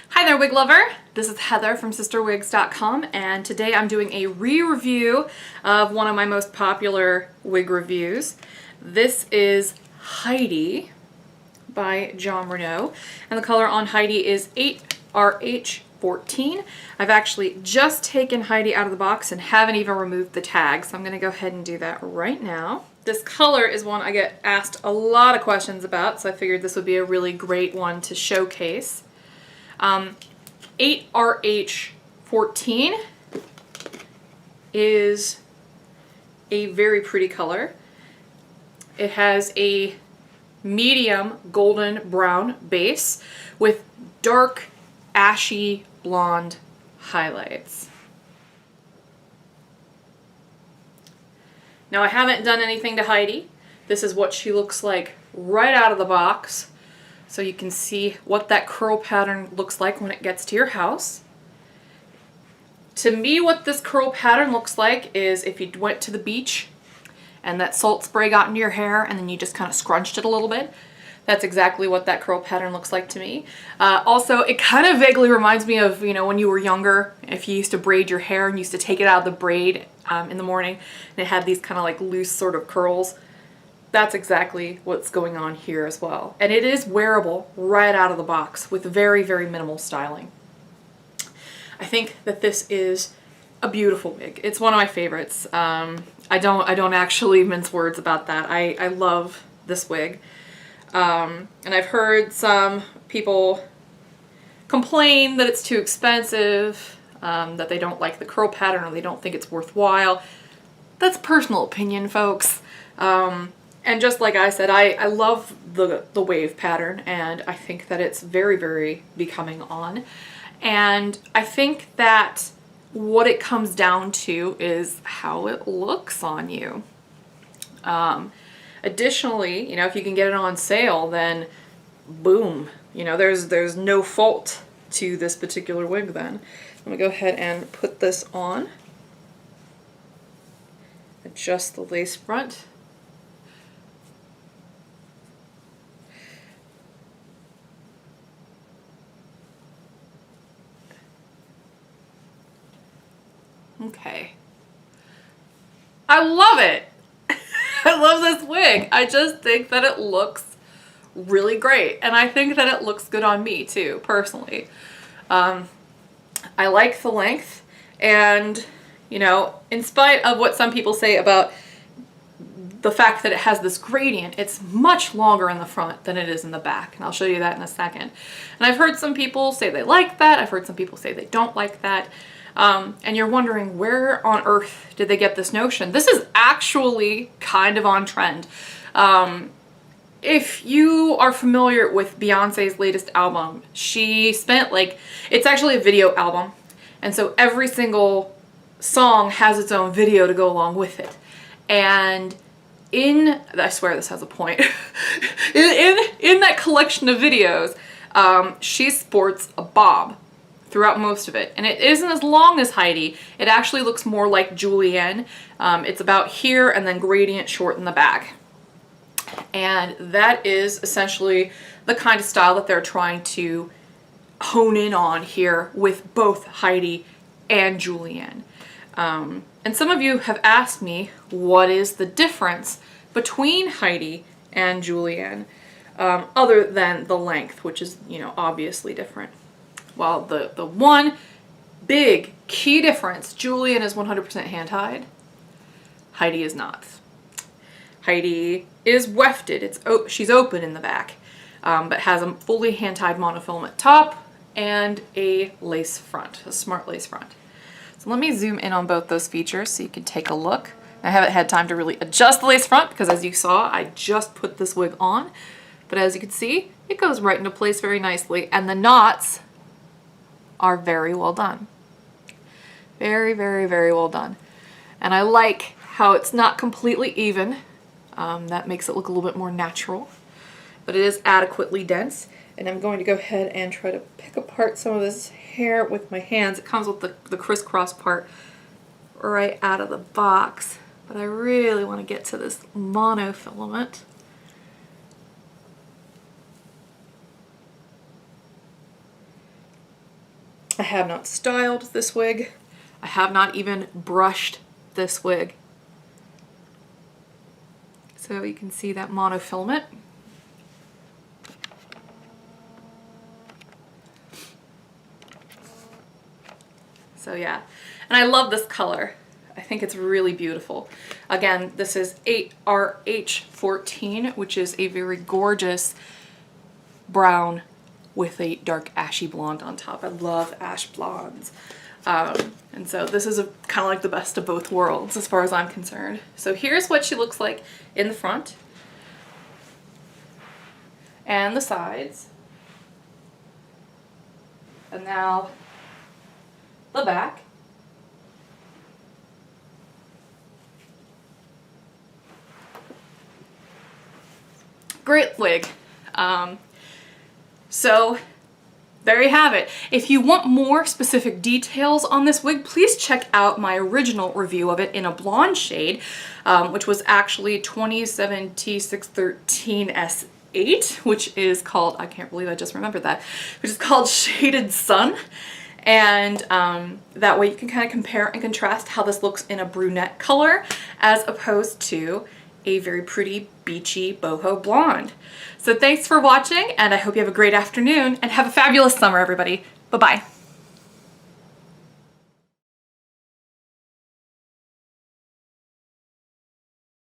Hi there, wig lover! This is Heather from CysterWigs.com, and today I'm doing a re-review of one of my most popular wig reviews. This is Heidi by Jon Renau, and the color on Heidi is 8RH14. I've actually just taken Heidi out of the box and haven't even removed the tag, so I'm going to go ahead and do that right now. This color is one I get asked a lot of questions about, so I figured this would be a really great one to showcase. 8RH14 is a very pretty color. It has a medium golden brown base with dark ashy blonde highlights. Now I haven't done anything to Heidi. This is what she looks like right out of the box. So you can see what that curl pattern looks like when it gets to your house. To me, what this curl pattern looks like is if you went to the beach and that salt spray got into your hair and then you just kind of scrunched it a little bit. That's exactly what that curl pattern looks like to me. Also, it kind of vaguely reminds me of, you know, when you were younger, if you used to braid your hair and used to take it out of the braid in the morning and it had these kind of like loose sort of curls. That's exactly what's going on here as well. And it is wearable right out of the box with very, very minimal styling. I think that this is a beautiful wig. It's one of my favorites. I don't actually mince words about that. I love this wig. And I've heard some people complain that it's too expensive, that they don't like the curl pattern or they don't think it's worthwhile. That's personal opinion, folks. And just like I said, I love the wave pattern, and I think that it's very, very becoming on. And I think that what it comes down to is how it looks on you. Additionally, you know, if you can get it on sale, then boom, you know, there's no fault to this particular wig then. I'm gonna go ahead and put this on. Adjust the lace front. Okay. I love it. I love this wig. I just think that it looks really great. And I think that it looks good on me too, personally. I like the length, and, you know, in spite of what some people say about the fact that it has this gradient, it's much longer in the front than it is in the back. And I'll show you that in a second. And I've heard some people say they like that. I've heard some people say they don't like that. And you're wondering, where on earth did they get this notion? This is actually kind of on trend. If you are familiar with Beyonce's latest album, she spent it's actually a video album. And so every single song has its own video to go along with it. And I swear this has a point, in that collection of videos, she sports a bob throughout most of it. And it isn't as long as Heidi. It actually looks more like Julienne. It's about here and then gradient short in the back. And that is essentially the kind of style that they're trying to hone in on here with both Heidi and Julienne. And some of you have asked me, what is the difference between Heidi and Julienne, other than the length, which is, you know, obviously different. Well, the one big key difference, Julienne is 100% hand-tied. Heidi is not. Heidi is wefted. She's open in the back, but has a fully hand-tied monofilament top and a lace front, a smart lace front. So let me zoom in on both those features so you can take a look. I haven't had time to really adjust the lace front because, as you saw, I just put this wig on. But as you can see, it goes right into place very nicely, and the knots are very well done. Very, very, very well done. And I like how it's not completely even. That makes it look a little bit more natural, but it is adequately dense. And I'm going to go ahead and try to pick apart some of this hair with my hands. It comes with the crisscross part right out of the box, but I really want to get to this monofilament. I have not styled this wig. I have not even brushed this wig. So you can see that monofilament. So yeah, and I love this color. I think it's really beautiful. Again, this is 8RH14, which is a very gorgeous brown with a dark ashy blonde on top. I love ash blondes. And so this is kind of like the best of both worlds as far as I'm concerned. So here's what she looks like in the front and the sides. And now the back. Great wig. So there you have it. If you want more specific details on this wig, please check out my original review of it in a blonde shade, which was actually 27T613S8, which is called, I can't believe I just remembered that, which is called Shaded Sun. And that way you can kind of compare and contrast how this looks in a brunette color as opposed to a very pretty beachy boho blonde. So thanks for watching, and I hope you have a great afternoon and have a fabulous summer, everybody. Bye-bye.